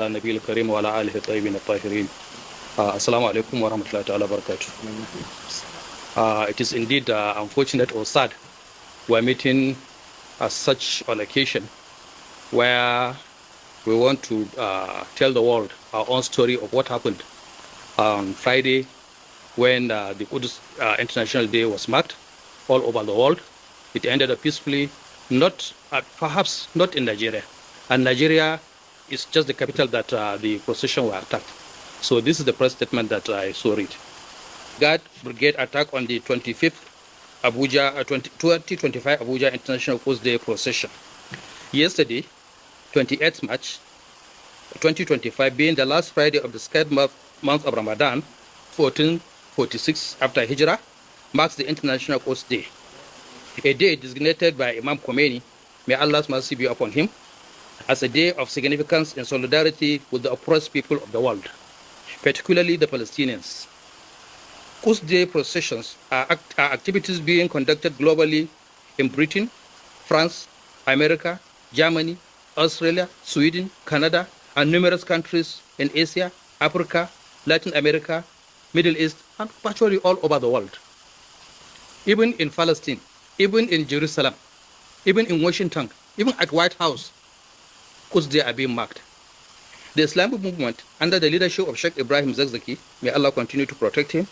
النبي الكريم وعلى آله الطيبين الطاهرين. Assalamu alaikum wa rahmatullahi ta'ala barakatuh. It is indeed unfortunate or sad we're meeting at such an occasion where we want to tell the world our own story of what happened on Friday when the Quds International Day was marked all over the world. It ended up peacefully, not perhaps not in Nigeria. And Nigeria is just the capital that the procession were attacked. So this is the press statement that I saw read. Guard Brigade attack on the 25th Abuja 2025 Abuja International Quds Day procession. Yesterday, 28th March 2025, being the last Friday of the sacred month of Ramadan, 1446 after Hijrah, marks the International Quds Day, a day designated by Imam Khomeini, may Allah's mercy be upon him, as a day of significance in solidarity with the oppressed people of the world, particularly the Palestinians. Quds Day processions are activities being conducted globally in Britain, France, America, Germany, Australia, Sweden, Canada, and numerous countries in Asia, Africa, Latin America, Middle East, and virtually all over the world. Even in Palestine, even in Jerusalem, even in Washington, even at White House, Quds Day are being marked. The Islamic movement, under the leadership of Sheikh Ibrahim Zakzaki, may Allah continue to protect him,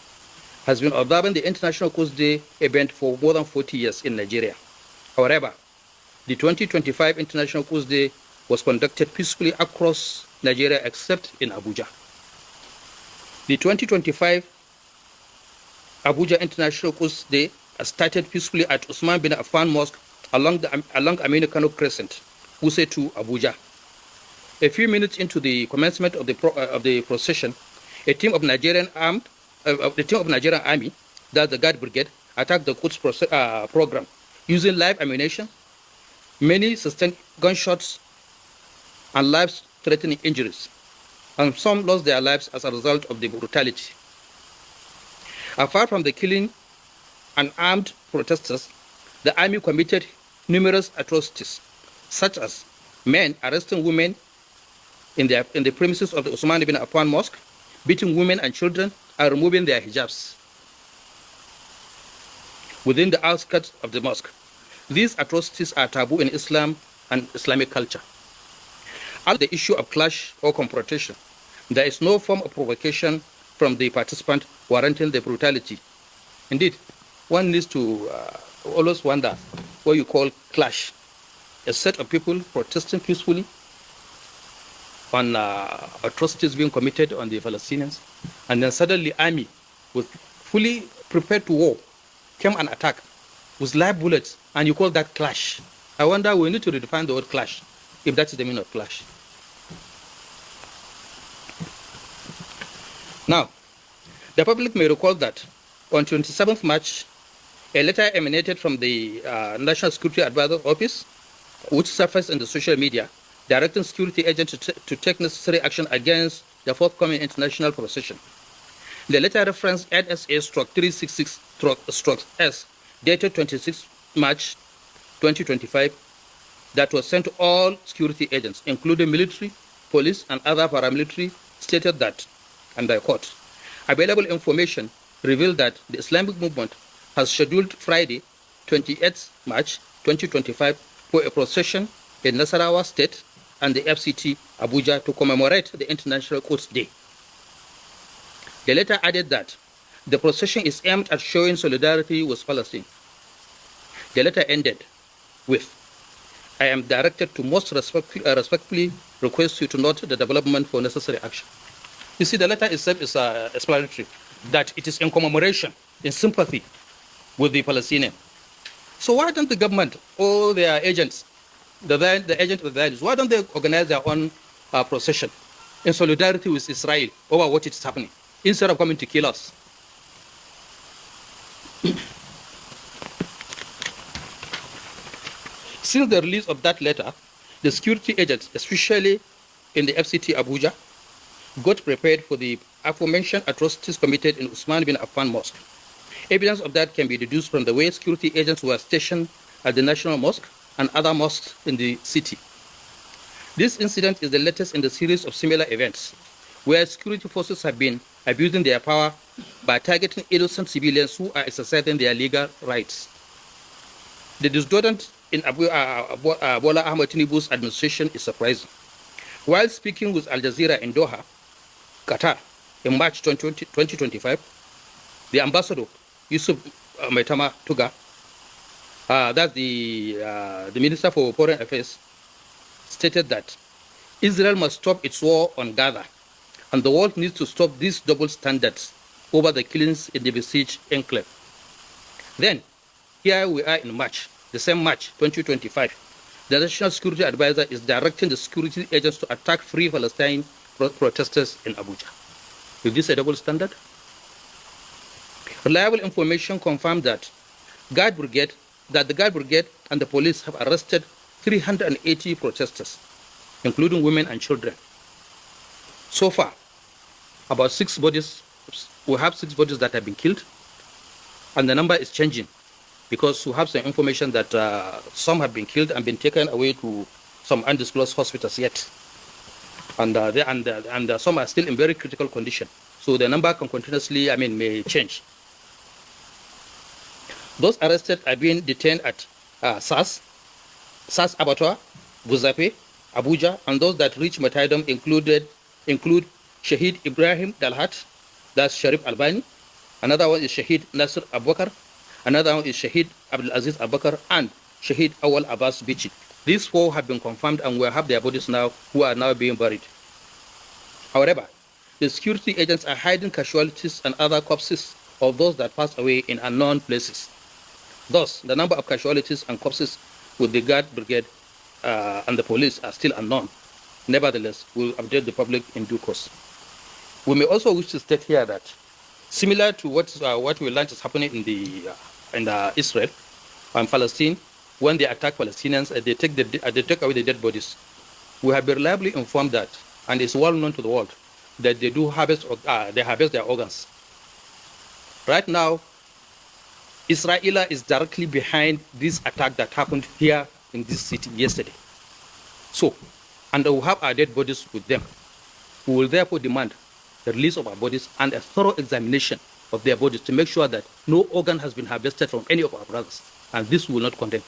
has been observing the International Quds Day event for more than 40 years in Nigeria. However, the 2025 International Quds Day was conducted peacefully across Nigeria except in Abuja. The 2025 Abuja International Quds Day started peacefully at Usman bin Affan Mosque along Aminu Kano Crescent, Wuse to Abuja. A few minutes into the commencement of the procession, a team of Nigerian Army, that's the Guard Brigade, attacked the Quds program using live ammunition. Many sustained gunshots and life-threatening injuries, and some lost their lives as a result of the brutality. Apart from the killing unarmed protesters, the army committed numerous atrocities, such as men arresting women in the premises of the Usman bin Affan Mosque, beating women and children, and removing their hijabs within the outskirts of the mosque. These atrocities are taboo in Islam and Islamic culture. On the issue of clash or confrontation, there is no form of provocation from the participant warranting the brutality. Indeed, one needs to always wonder what you call clash. A set of people protesting peacefully on atrocities being committed on the Palestinians, and then suddenly army, with fully prepared to war, came and attack with live bullets, and you call that clash. I wonder, we need to redefine the word clash, if that is the meaning of clash. Now, the public may recall that on 27th March, a letter emanated from the National Security Advisor Office, which surfaced in the social media, directing security agents to take necessary action against the forthcoming international procession. The letter referenced NSA-366-S, dated 26 March 2025, that was sent to all security agents, including military, police, and other paramilitary, stated that, and I quote, available information revealed that the Islamic movement has scheduled Friday, 28 March 2025, for a procession in Nasarawa State and the FCT Abuja to commemorate the International Quds Day. The letter added that the procession is aimed at showing solidarity with Palestine. The letter ended with, I am directed to most respectfully request you to note the development for necessary action. You see, the letter itself is explanatory, that it is in commemoration, in sympathy with the Palestinians. So why don't the government or their agents, the agent of the values, why don't they organize their own procession in solidarity with Israel over what is happening, instead of coming to kill us? Since the release of that letter, the security agents, especially in the FCT Abuja, got prepared for the aforementioned atrocities committed in Usman bin Affan Mosque. Evidence of that can be deduced from the way security agents were stationed at the National Mosque and other mosques in the city. This incident is the latest in the series of similar events where security forces have been abusing their power by targeting innocent civilians who are exercising their legal rights. The discontent in Bola Ahmed Tinubu's administration is surprising. While speaking with Al Jazeera in Doha, Qatar, in March 2025, the ambassador, Yusuf Maitama Tuga, that's the Minister for Foreign Affairs, stated that Israel must stop its war on Gaza, and the world needs to stop these double standards over the killings in the besieged enclave. Then, here we are in March, the same March 2025. The National Security Advisor is directing the security agents to attack free Palestine protesters in Abuja. Is this a double standard? Reliable information confirmed that the Guard Brigade and the police have arrested 380 protesters, including women and children. So far, about 6 bodies, we have 6 bodies that have been killed, and the number is changing because we have some information that some have been killed and been taken away to some undisclosed hospitals yet. And some are still in very critical condition. So the number can continuously, may change. Those arrested are being detained at SAS Abattoir, Buzape, Abuja, and those that reach martyrdom include Shahid Ibrahim Dalhat, that's Sharif Albani. Another one is Shahid Nasir Abubakar. Another one is Shahid Abdul Aziz Abubakar and Shahid Awal Abbas Bichi. These 4 have been confirmed and we have their bodies now, who are now being buried. However, the security agents are hiding casualties and other corpses of those that passed away in unknown places. Thus, the number of casualties and corpses with the Guard Brigade and the police are still unknown. Nevertheless, we will update the public in due course. We may also wish to state here that, similar to what we learned is happening in Israel and Palestine, when they attack Palestinians, they take away the dead bodies. We have been reliably informed that, and it's well known to the world, that they harvest their organs. Right now, Israel is directly behind this attack that happened here in this city yesterday. So, and we have our dead bodies with them. We will therefore demand the release of our bodies and a thorough examination of their bodies to make sure that no organ has been harvested from any of our brothers, and this we will not condemn.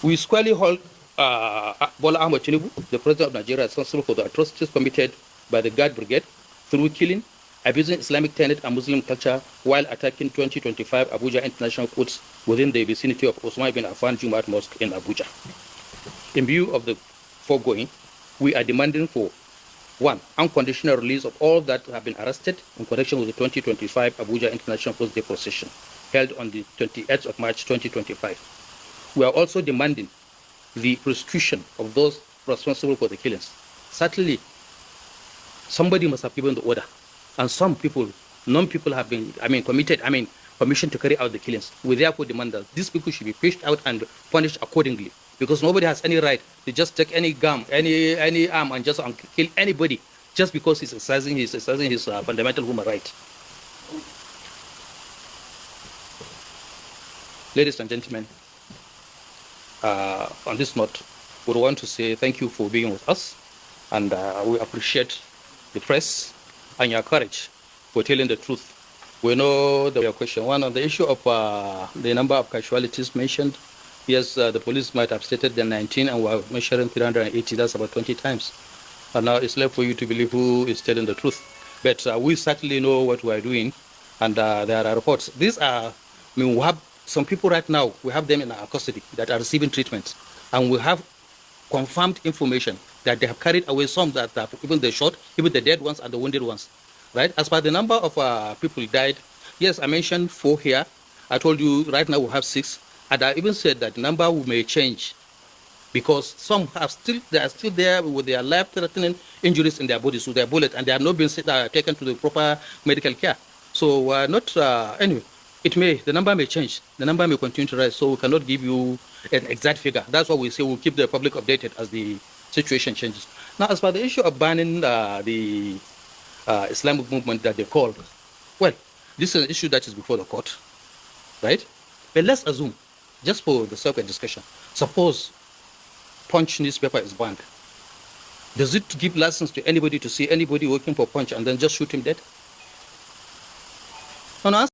We squarely hold Bola Ahmed Tinubu, the President of Nigeria, responsible for the atrocities committed by the Guard Brigade through killing, abusing Islamic tenet and Muslim culture while attacking 2025 Abuja International Courts within the vicinity of Osman bin Affan Jumat Mosque in Abuja. In view of the foregoing, we are demanding for 1. Unconditional release of all that have been arrested in connection with the 2025 Abuja International Courts Day procession held on the 28th of March 2025. We are also demanding the prosecution of those responsible for the killings. Certainly, somebody must have given the order, and some people, non-people have been, permission to carry out the killings. We therefore demand that these people should be fished out and punished accordingly, because nobody has any right to just take any gun, any arm, and just kill anybody just because he's exercising his fundamental human right. Ladies and gentlemen, on this note, we want to say thank you for being with us, and we appreciate the press and your courage for telling the truth. We know your question 1 on the issue of the number of casualties mentioned. Yes, the police might have stated the 19, and we're measuring 380. That's about 20 times. And now it's left for you to believe who is telling the truth. But we certainly know what we are doing, and there are reports. These are, we have some people right now, we have them in our custody that are receiving treatment, and we have confirmed information that they have carried away some that have, even the shot, even the dead ones and the wounded ones. Right? As per the number of people died, yes, I mentioned 4 here. I told you right now we have 6, and I even said that the number may change because some they are still there with their life-threatening injuries in their bodies, with their bullet, and they have not been taken to the proper medical care. So anyway. The number may change, the number may continue to rise, so we cannot give you an exact figure. That's why we say we'll keep the public updated as the situation changes. Now, as for the issue of banning the Islamic movement that they called, well, this is an issue that is before the court, right? But let's assume, just for the sake of discussion, suppose Punch newspaper is banned. Does it give license to anybody to see anybody working for Punch and then just shoot him dead? No, no.